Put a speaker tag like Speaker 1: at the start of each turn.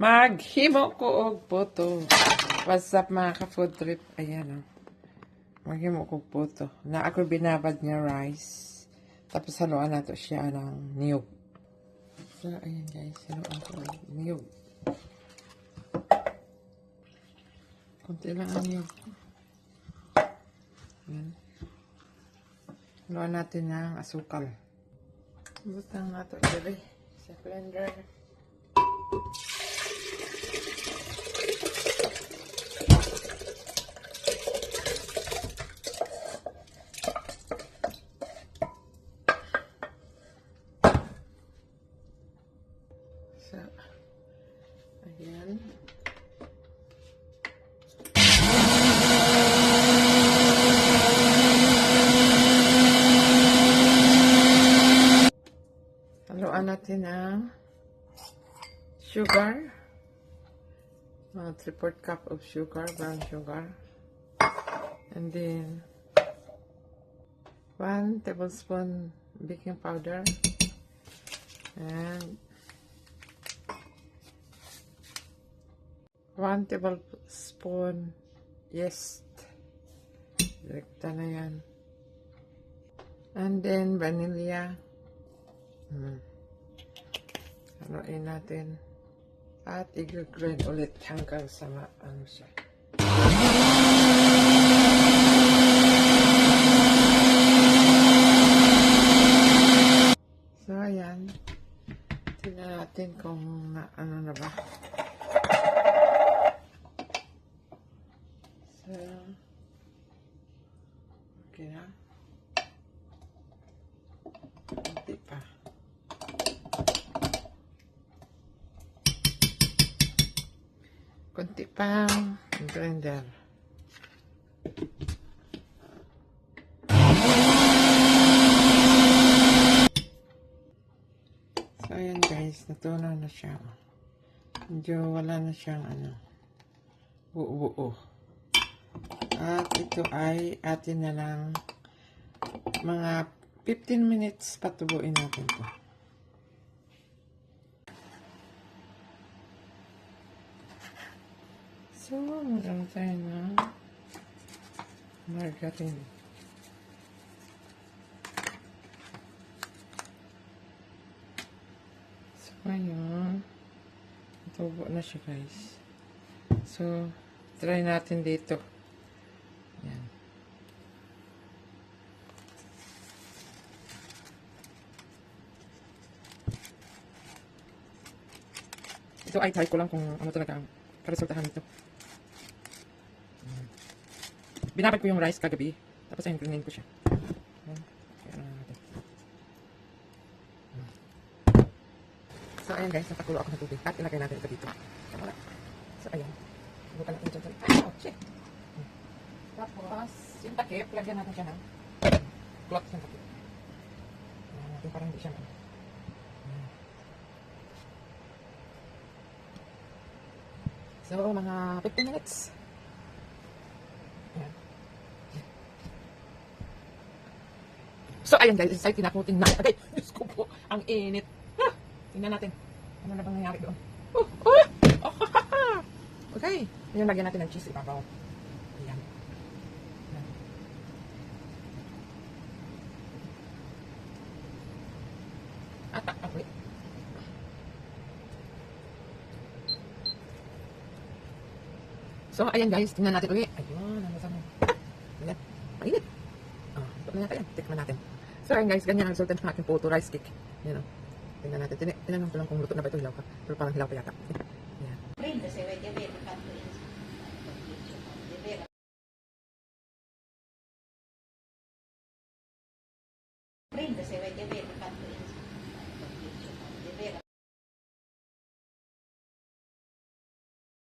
Speaker 1: Maghimo ko og puto. What's up mga ka-food trip? Ayan o. Maghimo ko og puto. Na ako binabad nga rice. Tapos haluan nato siya ng niyog. So, ayan guys. Haluan ko ng niyog. Kunti lang ang niyog. Ayan. Haluan natin ng asukal. Butang nato dili sa blender. So, ayan. Haluan natin ang sugar. 3/4 cup of sugar, brown sugar. And then 1 tablespoon baking powder. And 1 tablespoon yeast. Direkta na yan. And then vanilla. Haluin natin. At i-grind ulit hanggang sa ano siya. So, ayan. Tingnan natin kung ano na ba. So, okay na. Hindi pa. Kunti pang blender. So, ayan guys, natunaw na siya. Medyo wala na siyang ano, buo-buo. At ito ay atin na lang mga 15 minutes patubuin natin ito. So, magandang tayo na margarine. So, ngayon, tubo na siya guys. So, try natin dito. Yan. Ito ay try ko lang kung ano talaga ang resultahan nito. Binabad ko yung rice kagabi. Tapos ayun, klinin ko siya. Kaya na natin. So, ayan guys, natakulo ako ng tubig. At ilagay natin ito dito. So, ayan. Bukan natin dyan. Oh, shit. Tapos, yung takip, lagyan natin siya ng cloth yung takip. Ayan natin, parang hindi siya. So, mga 15 minutes. Ayan. So, ayan guys, ay tinakutin na. Okay, Diyos ko po, ang init. Ha! Tingnan natin. Ano na bang nangyari doon? Okay. Ngayon, lagyan natin ng cheese ibabaw. Ayan. Ayan. At, wait. So, ayan guys, tingnan natin ulit. Ayun, ano sa mo? Ayan, mainit. Ito na natin. Tikman natin. So, ayan guys, ganyan ang resulta ng aking puto rice cake. Ayan o. Tingnan natin. Tingnan ko lang kung luto na ba ito, hilaw ka. Pero parang hilaw pa yata. Ayan.
Speaker 2: Prende se vede bene.